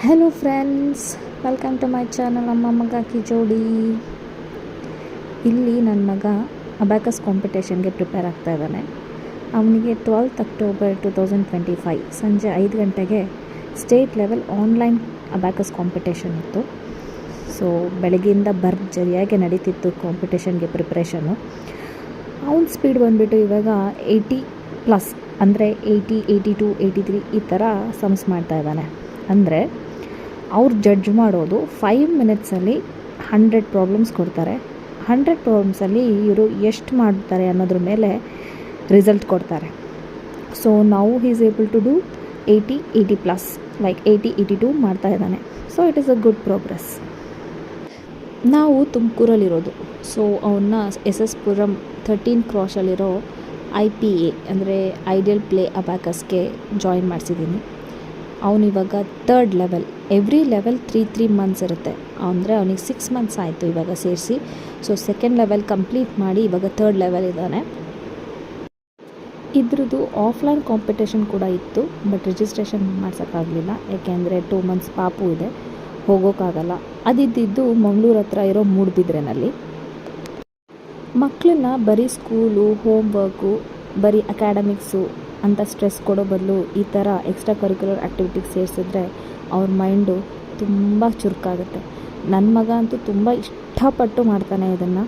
Hello friends, welcome to my channel ಅಮ್ಮ ಮಗ ಕಿಚೋಡಿ. ಇಲ್ಲಿ ನನ್ನ ಮಗ ಅಬ್ಯಾಕಸ್ ಕಾಂಪಿಟೇಷನ್ಗೆ ಪ್ರಿಪೇರ್ ಆಗ್ತಾ ಇದ್ದಾನೆ. ಅವನಿಗೆ 12th ಅಕ್ಟೋಬರ್ 2025 ಸಂಜೆ 5 ಗಂಟೆಗೆ state level online abacus competition ಇತ್ತು. ಸೊ ಬೆಳಗ್ಗೆಯಿಂದ ಭರ್ಜರಿಯಾಗಿ ನಡೀತಿತ್ತು ಕಾಂಪಿಟೇಷನ್ಗೆ ಪ್ರಿಪ್ರೇಷನು. ಅವನ ಸ್ಪೀಡ್ ಬಂದುಬಿಟ್ಟು ಇವಾಗ 80+ ಅಂದರೆ 80, 82, 83 ಈ ಥರ ಸಮ್ಸ್ ಮಾಡ್ತಾ ಇದ್ದಾನೆ. ಅಂದರೆ ಅವ್ರು ಜಡ್ಜ್ ಮಾಡೋದು 5 ಮಿನಿಟ್ಸಲ್ಲಿ 100 ಪ್ರಾಬ್ಲಮ್ಸ್ ಕೊಡ್ತಾರೆ. 100 ಪ್ರಾಬ್ಲಮ್ಸಲ್ಲಿ ಇವರು ಎಷ್ಟು ಮಾಡ್ತಾರೆ ಅನ್ನೋದ್ರ ಮೇಲೆ ರಿಸಲ್ಟ್ ಕೊಡ್ತಾರೆ. ಸೊ ನಾವು is able to do 80, 80+ like 80, 82 ಮಾಡ್ತಾ ಇದ್ದಾನೆ. So it is a good progress. ನಾವು ತುಮಕೂರಲ್ಲಿರೋದು. ಸೊ ಅವನ್ನ SS ಪುರಂ 13 ಕ್ರಾಶಲ್ಲಿರೋ IPA ಅಂದರೆ ಐಡಿಯಲ್ ಪ್ಲೇ ಅಬ್ಯಾಕಸ್ಗೆ ಜಾಯಿನ್ ಮಾಡಿಸಿದ್ದೀನಿ. ಅವನಿವಾಗ 3rd level. Every level 3 months ಇರುತ್ತೆ. ಅಂದರೆ ಅವನಿಗೆ 6 ಮಂತ್ಸ್ ಆಯಿತು ಇವಾಗ ಸೇರಿಸಿ. ಸೊ 2nd ಲೆವೆಲ್ ಕಂಪ್ಲೀಟ್ ಮಾಡಿ ಇವಾಗ 3rd ಲೆವೆಲ್ ಇದ್ದಾನೆ. ಇದ್ರದ್ದು ಆಫ್ಲೈನ್ ಕಾಂಪಿಟೇಷನ್ ಕೂಡ ಇತ್ತು, ಬಟ್ ರಿಜಿಸ್ಟ್ರೇಷನ್ ಮಾಡ್ಸೋಕ್ಕಾಗಲಿಲ್ಲ. ಯಾಕೆಂದರೆ 2 ಮಂತ್ಸ್ ಪಾಪು ಇದೆ, ಹೋಗೋಕ್ಕಾಗಲ್ಲ. ಅದಿದ್ದು ಮಂಗಳೂರು ಹತ್ರ ಇರೋ ಮೂಡುಬಿದ್ರೆನಲ್ಲಿ. ಮಕ್ಕಳನ್ನ ಬರೀ ಸ್ಕೂಲು, ಹೋಮ್ ವರ್ಕು, ಬರೀ ಅಕಾಡೆಮಿಕ್ಸು ಅಂತ ಸ್ಟ್ರೆಸ್ ಕೊಡೋ ಬದಲು ಈ ಥರ ಎಕ್ಸ್ಟ್ರಾ ಕರಿಕ್ಯುಲರ್ ಆ್ಯಕ್ಟಿವಿಟಿಗೆ ಸೇರಿಸಿದ್ರೆ ಅವ್ರ ಮೈಂಡು ತುಂಬ ಚುರುಕಾಗುತ್ತೆ. ನನ್ನ ಮಗ ಅಂತೂ ತುಂಬ ಇಷ್ಟಪಟ್ಟು ಮಾಡ್ತಾನೆ ಇದನ್ನು.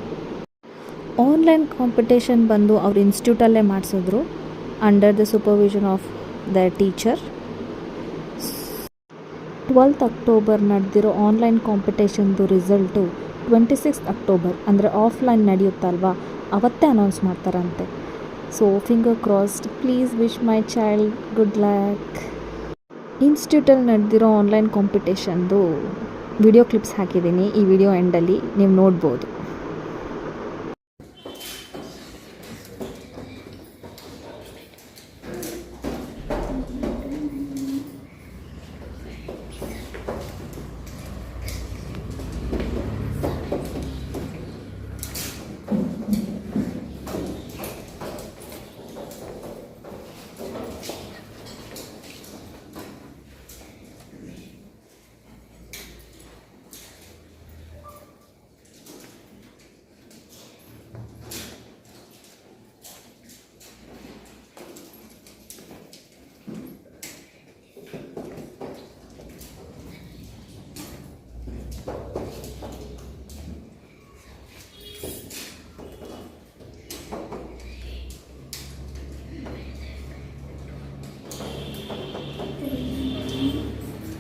ಆನ್ಲೈನ್ ಕಾಂಪಿಟೇಷನ್ ಬಂದು ಅವ್ರ ಇನ್ಸ್ಟಿಟ್ಯೂಟಲ್ಲೇ ಮಾಡಿಸಿದ್ರು, under the supervision of the teacher. 12th October ನಡೆದಿರೋ ಆನ್ಲೈನ್ ಕಾಂಪಿಟೇಷನ್ದು ರಿಸಲ್ಟು 26th ಅಕ್ಟೋಬರ್ ಅಂದರೆ ಆಫ್ಲೈನ್ ನಡೆಯುತ್ತಲ್ವ, ಅವತ್ತೇ ಅನೌನ್ಸ್ ಮಾಡ್ತಾರಂತೆ. So finger crossed. Please wish my child good luck. ಇನ್ಸ್ಟಿಟ್ಯೂಟಲ್ಲಿ ನಡೆದಿರೋ ಆನ್ಲೈನ್ ಕಾಂಪಿಟೇಷನ್ದು ವಿಡಿಯೋ ಕ್ಲಿಪ್ಸ್ ಹಾಕಿದ್ದೀನಿ. ಈ ವಿಡಿಯೋ ಎಂಡಲ್ಲಿ ನೀವು ನೋಡ್ಬೋದು.